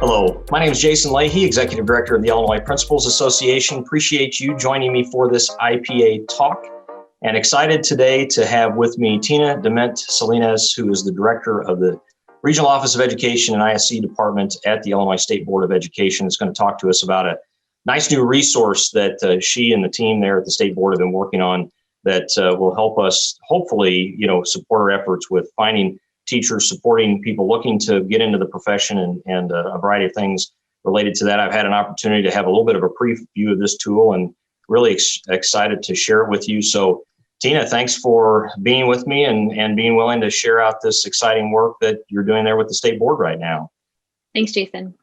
Hello, my name is Jason Leahy, Executive Director of the Illinois Principals Association. Appreciate you joining me for this IPA talk, and excited today to have with me Tina Dimmit-Salinas, who is the Director of the Regional Office of Education and ISC Department at the Illinois State Board of Education. Is going to talk to us about a nice new resource that she and the team there at the State Board have been working on that will help us hopefully, support our efforts with finding teachers, supporting people looking to get into the profession, and a variety of things related to that. I've had an opportunity to have a little bit of a preview of this tool and really excited to share it with you. So Tina, thanks for being with me and being willing to share out this exciting work that you're doing there with the State Board right now. Thanks, Jason.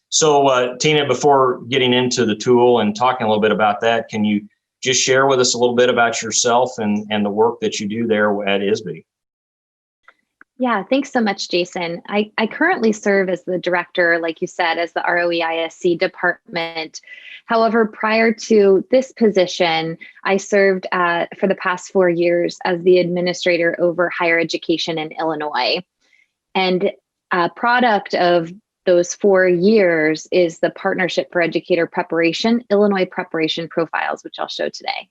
So Tina, before getting into the tool and talking a little bit about that, can you just share with us a little bit about yourself and the work that you do there at ISB? Yeah, thanks so much, Jason. I currently serve as the director, like you said, as the ROE-ISC department. However, prior to this position, I served for the past 4 years as the administrator over higher education in Illinois. And a product of those 4 years is the Partnership for Educator Preparation, Illinois Preparation Profiles, which I'll show today.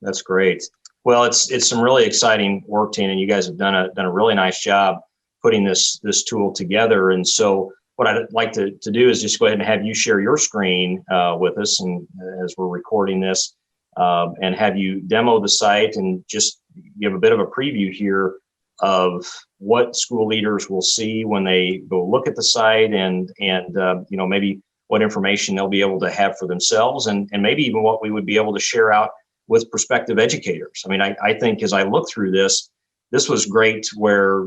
That's great. Well, it's some really exciting work, Tina, and you guys have done a really nice job putting this tool together. And so what I'd like to do is just go ahead and have you share your screen with us, and as we're recording this, and have you demo the site and just give a bit of a preview here of what school leaders will see when they go look at the site, and maybe what information they'll be able to have for themselves, and maybe even what we would be able to share out with prospective educators. I mean, I think as I look through this was great where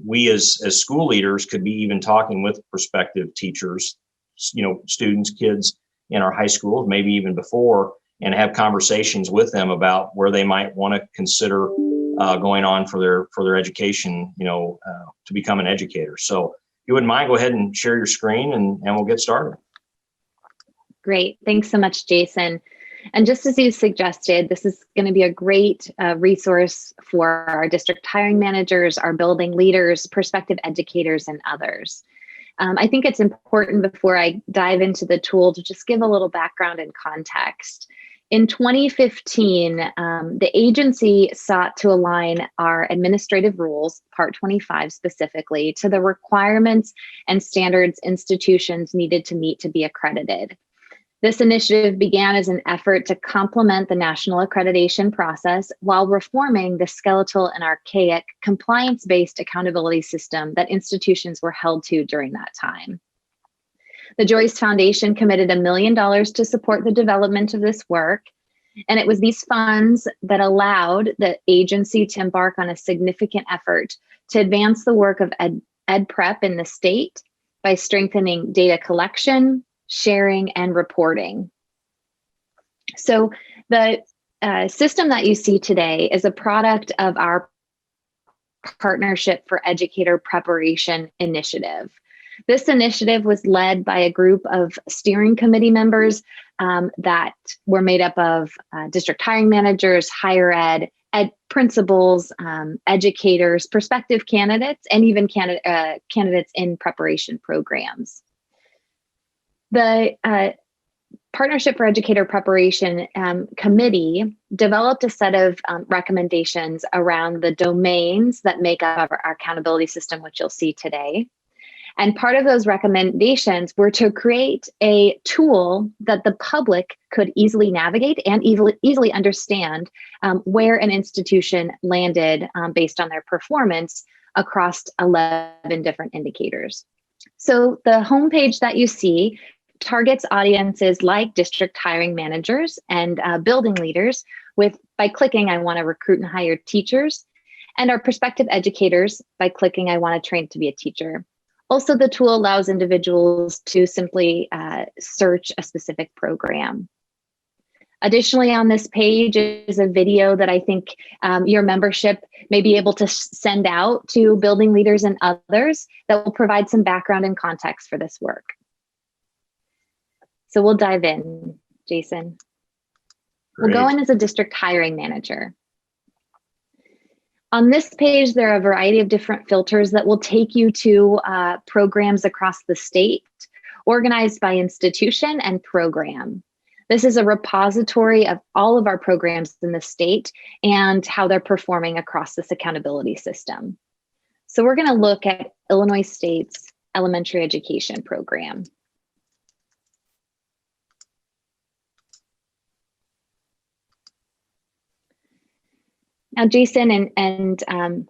we as school leaders could be even talking with prospective teachers, students, kids in our high schools, maybe even before, and have conversations with them about where they might want to consider going on for their education, to become an educator. So if you wouldn't mind, go ahead and share your screen and we'll get started. Great. Thanks so much, Jason. And just as you suggested, this is going to be a great resource for our district hiring managers, our building leaders, prospective educators, and others. I think it's important before I dive into the tool to just give a little background and context. In 2015, the agency sought to align our administrative rules, Part 25 specifically, to the requirements and standards institutions needed to meet to be accredited. This initiative began as an effort to complement the national accreditation process while reforming the skeletal and archaic compliance-based accountability system that institutions were held to during that time. The Joyce Foundation committed $1 million to support the development of this work, and it was these funds that allowed the agency to embark on a significant effort to advance the work of ed prep in the state by strengthening data collection, sharing, and reporting. So the system that you see today is a product of our Partnership for Educator Preparation initiative. This initiative was led by a group of steering committee members that were made up of district hiring managers, higher ed principals, educators, prospective candidates, and even candidates in preparation programs. The Partnership for Educator Preparation Committee developed a set of recommendations around the domains that make up our accountability system, which you'll see today. And part of those recommendations were to create a tool that the public could easily navigate and easily understand where an institution landed based on their performance across 11 different indicators. So the homepage that you see targets audiences like district hiring managers and building leaders by clicking I want to recruit and hire teachers, and our prospective educators by clicking I want to train to be a teacher. Also, the tool allows individuals to simply search a specific program. Additionally, on this page is a video that I think your membership may be able to send out to building leaders and others that will provide some background and context for this work. So we'll dive in, Jason. Great. We'll go in as a district hiring manager. On this page, there are a variety of different filters that will take you to programs across the state organized by institution and program. This is a repository of all of our programs in the state and how they're performing across this accountability system. So we're going to look at Illinois State's elementary education program. Now, Jason and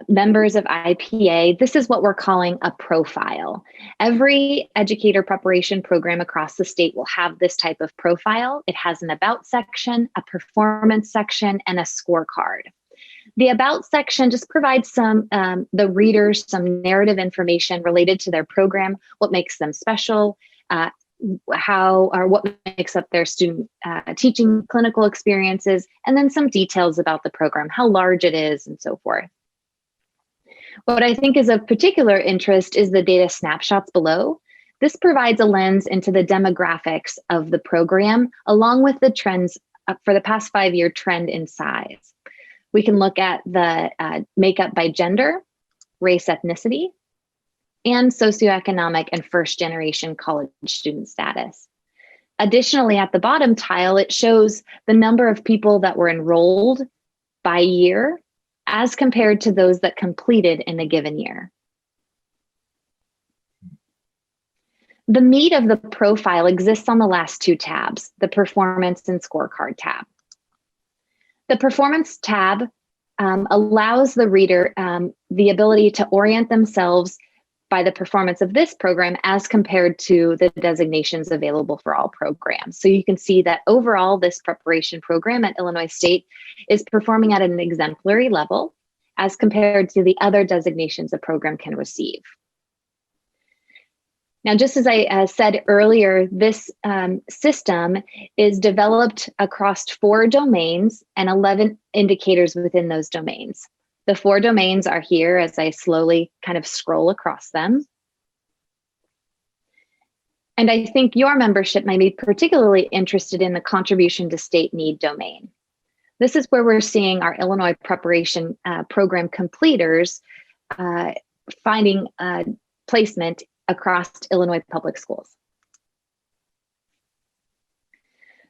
members of IPA, this is what we're calling a profile. Every educator preparation program across the state will have this type of profile. It has an about section, a performance section, and a scorecard. The about section just provides the readers some narrative information related to their program, what makes them special, what makes up their student teaching clinical experiences, and then some details about the program, how large it is, and so forth. What I think is of particular interest is the data snapshots below. This provides a lens into the demographics of the program, along with the trends for the past 5-year trend in size. We can look at the makeup by gender, race, ethnicity, and socioeconomic and first-generation college student status. Additionally, at the bottom tile, it shows the number of people that were enrolled by year as compared to those that completed in a given year. The meat of the profile exists on the last two tabs, the performance and scorecard tab. The performance tab allows the reader the ability to orient themselves by the performance of this program as compared to the designations available for all programs. So you can see that overall, this preparation program at Illinois State is performing at an exemplary level as compared to the other designations a program can receive. Now, just as I said earlier, this system is developed across 4 domains and 11 indicators within those domains. The 4 domains are here as I slowly kind of scroll across them. And I think your membership might be particularly interested in the contribution to state need domain. This is where we're seeing our Illinois preparation program completers finding placement across Illinois public schools.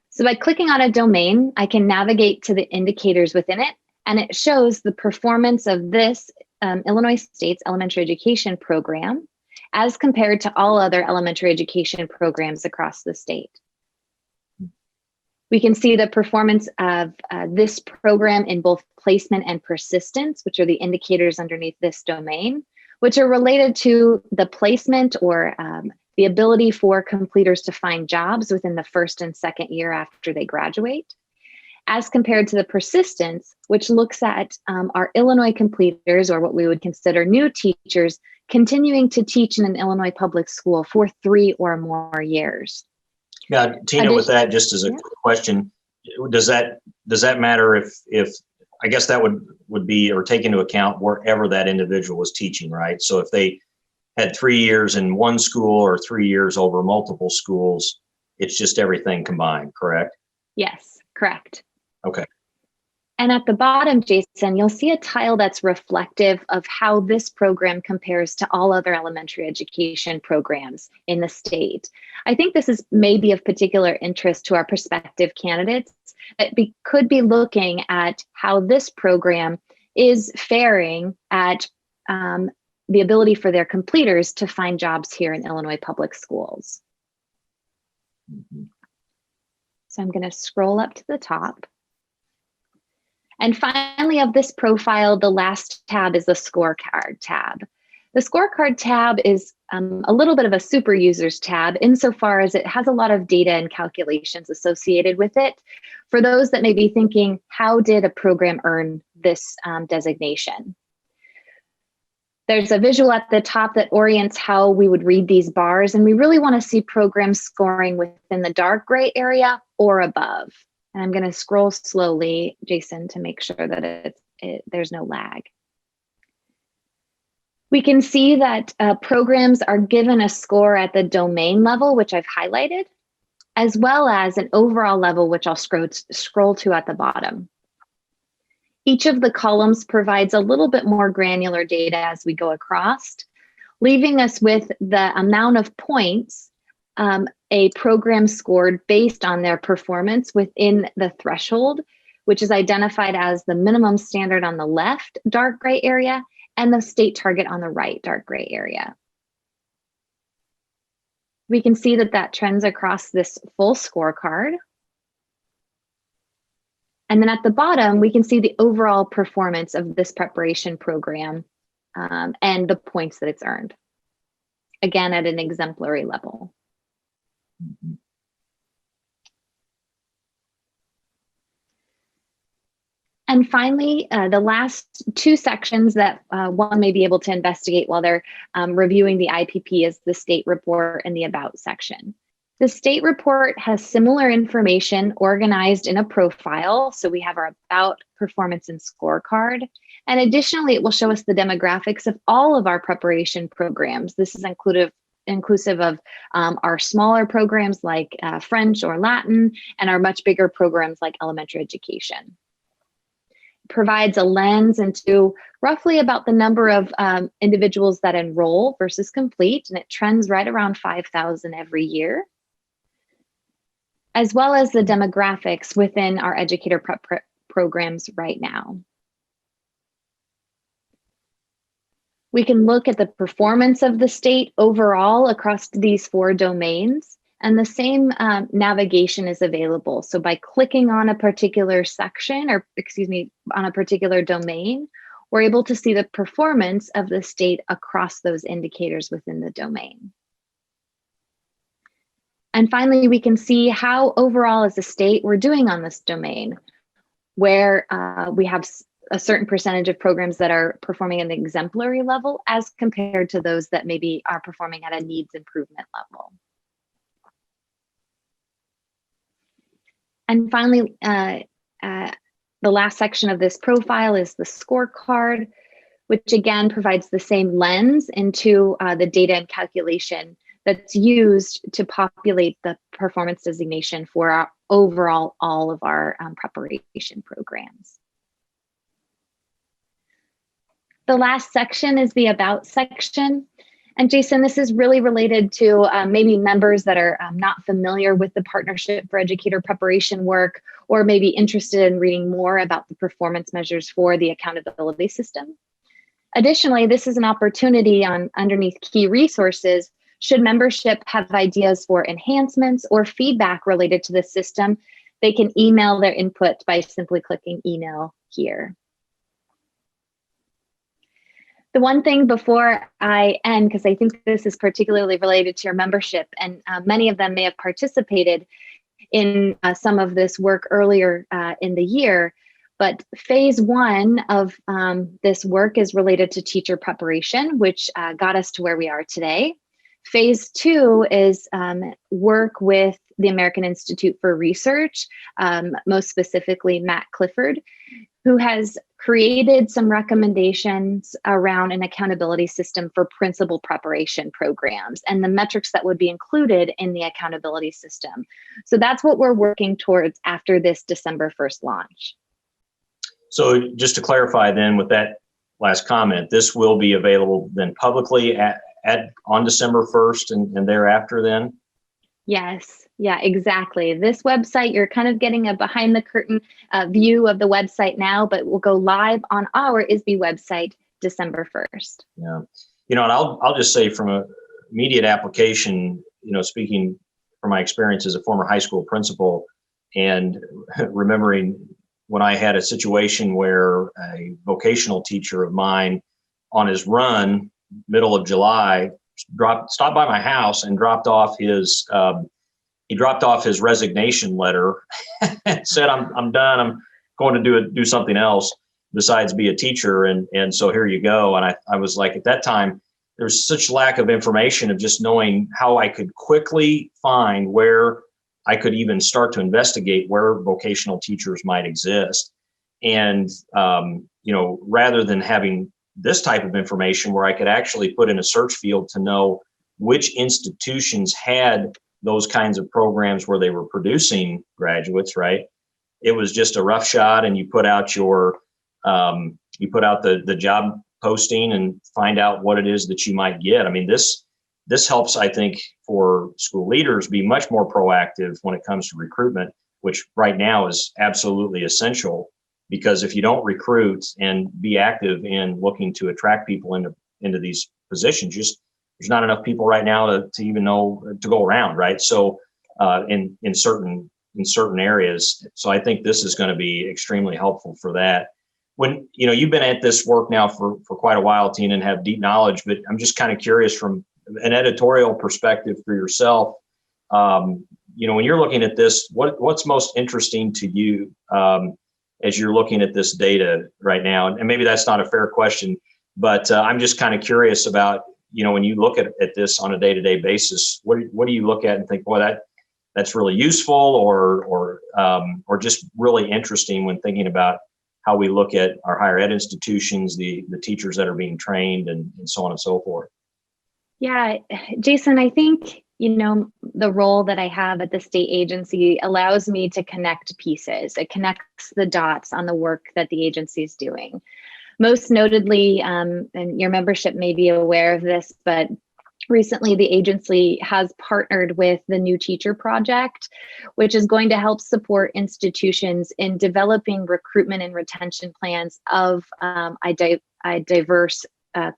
So by clicking on a domain, I can navigate to the indicators within it, and it shows the performance of this Illinois State's elementary education program as compared to all other elementary education programs across the state. We can see the performance of this program in both placement and persistence, which are the indicators underneath this domain, which are related to the placement or the ability for completers to find jobs within the first and second year after they graduate, as compared to the persistence, which looks at our Illinois completers, or what we would consider new teachers, continuing to teach in an Illinois public school for 3 or more years. Now, Tina, with that, just as a quick question, does that matter if I guess that would be, or take into account wherever that individual was teaching, right? So if they had 3 years in one school or 3 years over multiple schools, it's just everything combined, correct? Yes, correct. Okay. And at the bottom, Jason, you'll see a tile that's reflective of how this program compares to all other elementary education programs in the state. I think this is maybe of particular interest to our prospective candidates that could be looking at how this program is faring at the ability for their completers to find jobs here in Illinois public schools. So I'm going to scroll up to the top. And finally, of this profile, the last tab is the scorecard tab. The scorecard tab is a little bit of a super users tab insofar as it has a lot of data and calculations associated with it. For those that may be thinking, how did a program earn this designation? There's a visual at the top that orients how we would read these bars, and we really want to see programs scoring within the dark gray area or above. And I'm going to scroll slowly, Jason, to make sure that there's no lag. We can see that programs are given a score at the domain level, which I've highlighted, as well as an overall level, which I'll scroll to at the bottom. Each of the columns provides a little bit more granular data as we go across. leaving us with the amount of points a program scored based on their performance within the threshold, which is identified as the minimum standard on the left dark gray area and the state target on the right dark gray area. We can see that that trends across this full scorecard. And then at the bottom, we can see the overall performance of this preparation program and the points that it's earned, again, at an exemplary level. And finally, the last two sections that one may be able to investigate while they're reviewing the IPP is the state report and the about section. The state report has similar information organized in a profile. So we have our about, performance, and scorecard. And additionally, it will show us the demographics of all of our preparation programs. This is inclusive of our smaller programs like French or Latin, and our much bigger programs like elementary education. Provides a lens into roughly about the number of individuals that enroll versus complete, and it trends right around 5,000 every year, as well as the demographics within our educator prep programs right now. We can look at the performance of the state overall across these 4 domains, and the same navigation is available. So by clicking on a particular section, or excuse me, on a particular domain, we're able to see the performance of the state across those indicators within the domain. And finally, we can see how overall as a state we're doing on this domain, where we have a certain percentage of programs that are performing at an exemplary level as compared to those that maybe are performing at a needs improvement level. And finally, the last section of this profile is the scorecard, which again provides the same lens into the data and calculation that's used to populate the performance designation for our overall all of our preparation programs. The last section is the about section. And Jason, this is really related to maybe members that are not familiar with the Partnership for Educator Preparation work, or maybe interested in reading more about the performance measures for the accountability system. Additionally, this is an opportunity underneath key resources. Should membership have ideas for enhancements or feedback related to the system, they can email their input by simply clicking email here. The one thing before I end, because I think this is particularly related to your membership, and many of them may have participated in some of this work earlier in the year, but phase 1 of this work is related to teacher preparation, which got us to where we are today. Phase 2 is work with the American Institute for Research, most specifically Matt Clifford, who has created some recommendations around an accountability system for principal preparation programs and the metrics that would be included in the accountability system. So that's what we're working towards after this December 1st launch. So just to clarify then with that last comment, this will be available then publicly on December 1st and thereafter then? Yes, yeah, exactly. This website, you're kind of getting a behind the curtain view of the website now, but we'll go live on our ISB website December 1st. Yeah, and I'll just say from a immediate application, speaking from my experience as a former high school principal and remembering when I had a situation where a vocational teacher of mine on his run, middle of July, stopped by my house and dropped off his resignation letter and said, I'm done. I'm going to do something else besides be a teacher. And so here you go. And I was like, at that time, there's such lack of information of just knowing how I could quickly find where I could even start to investigate where vocational teachers might exist. And, rather than having this type of information where I could actually put in a search field to know which institutions had those kinds of programs where they were producing graduates, right? It was just a rough shot, and you put out the job posting and find out what it is that you might get. I mean, this helps, I think, for school leaders be much more proactive when it comes to recruitment, which right now is absolutely essential, because if you don't recruit and be active in looking to attract people into these positions, just there's not enough people right now to even know to go around, right? So in certain areas. So I think this is going to be extremely helpful for that. When, you've been at this work now for quite a while, Tina, and have deep knowledge, but I'm just kind of curious from an editorial perspective for yourself. When you're looking at this, what's most interesting to you as you're looking at this data right now? And maybe that's not a fair question, but I'm just kind of curious about, when you look at this on a day-to-day basis, what do you look at and think, boy, that's really useful, or just really interesting when thinking about how we look at our higher ed institutions, the teachers that are being trained, and so on and so forth. Yeah, Jason, I think, the role that I have at the state agency allows me to connect pieces. It connects the dots on the work that the agency is doing. Most notably, and your membership may be aware of this, but recently the agency has partnered with the New Teacher Project, which is going to help support institutions in developing recruitment and retention plans of a diverse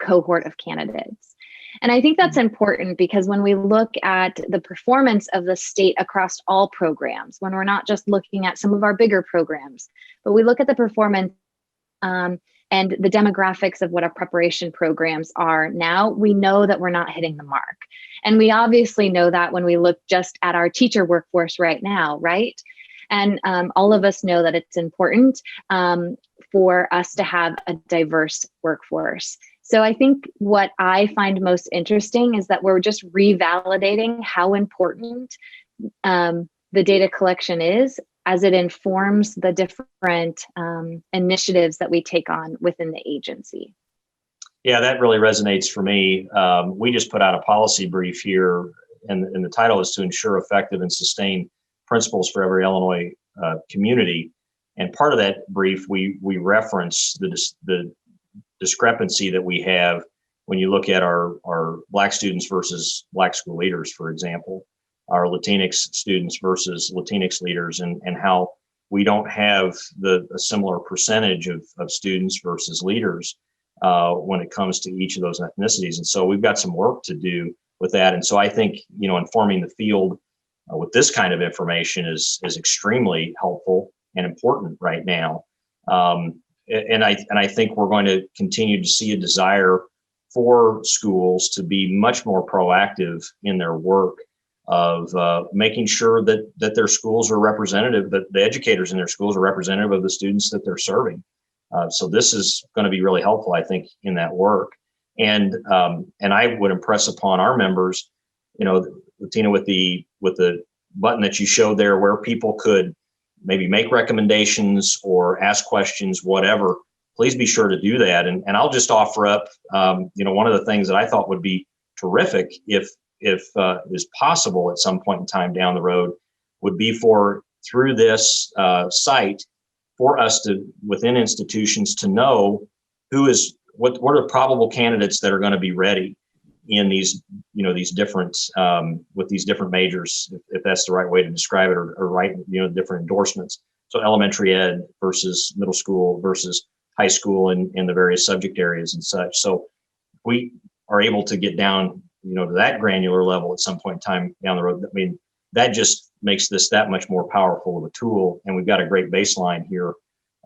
cohort of candidates. And I think that's important, because when we look at the performance of the state across all programs, when we're not just looking at some of our bigger programs, but we look at the performance and the demographics of what our preparation programs are now, we know that we're not hitting the mark. And we obviously know that when we look just at our teacher workforce right now, right? And all of us know that it's important for us to have a diverse workforce. So I think what I find most interesting is that we're just revalidating how important the data collection is, as it informs the different initiatives that we take on within the agency. Yeah, that really resonates for me. We just put out a policy brief here, and the title is to ensure effective and sustained principles for every Illinois community. And part of that brief, we reference the discrepancy that we have when you look at our Black students versus Black school leaders, for example, our Latinx students versus Latinx leaders, and how we don't have a similar percentage of students versus leaders when it comes to each of those ethnicities. And so we've got some work to do with that. And so I think, informing the field with this kind of information is extremely helpful and important right now. And I think we're going to continue to see a desire for schools to be much more proactive in their work of making sure that their schools are representative, that the educators in their schools are representative of the students that they're serving. So this is going to be really helpful, I think, in that work. And I would impress upon our members, Tina, with the button that you showed there, where people could maybe make recommendations or ask questions, whatever, please be sure to do that. And I'll just offer up, one of the things that I thought would be terrific if is possible at some point in time down the road, would be through this site, for us to, within institutions, to know what are probable candidates that are going to be ready in these different with these different majors, if that's the right way to describe it, or right, different endorsements. So elementary ed versus middle school versus high school in the various subject areas and such. So we are able to get down, to that granular level at some point in time down the road. I mean, that just makes this that much more powerful of a tool. And we've got a great baseline here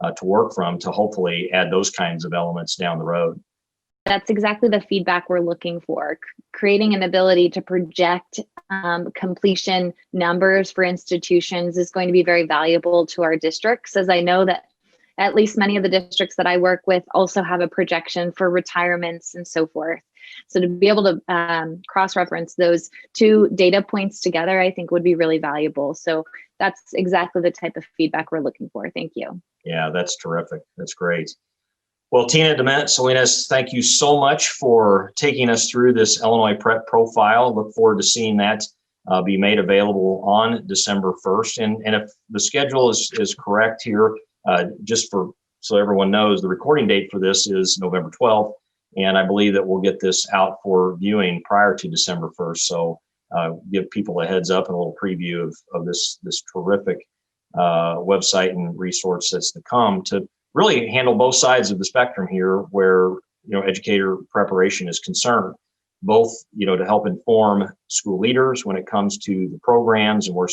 to work from, to hopefully add those kinds of elements down the road. That's exactly the feedback we're looking for. Creating an ability to project completion numbers for institutions is going to be very valuable to our districts, as I know that at least many of the districts that I work with also have a projection for retirements and so forth. So to be able to cross-reference those two data points together, I think would be really valuable. So that's exactly the type of feedback we're looking for. Thank you. Yeah, that's terrific. That's great. Well, Tina Dimmit-Salinas, thank you so much for taking us through this Illinois Prep Profile. Look forward to seeing that be made available on December 1st. And if the schedule is correct here, so everyone knows, the recording date for this is November 12th. And I believe that we'll get this out for viewing prior to December 1st. So give people a heads up and a little preview of this terrific website and resource that's to come to really handle both sides of the spectrum here, where educator preparation is concerned, both to help inform school leaders when it comes to the programs and where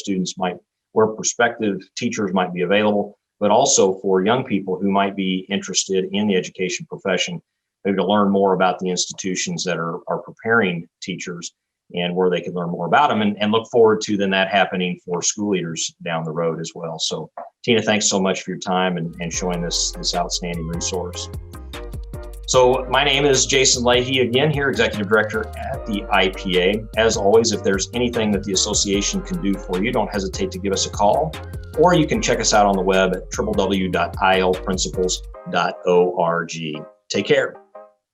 prospective teachers might be available, but also for young people who might be interested in the education profession, maybe to learn more about the institutions that are preparing teachers and where they can learn more about them, and look forward to then that happening for school leaders down the road as well. So Tina, thanks so much for your time and showing this outstanding resource. So my name is Jason Leahy, again here, Executive Director at the IPA. As always, if there's anything that the association can do for you, don't hesitate to give us a call, or you can check us out on the web at www.ilprinciples.org. Take care.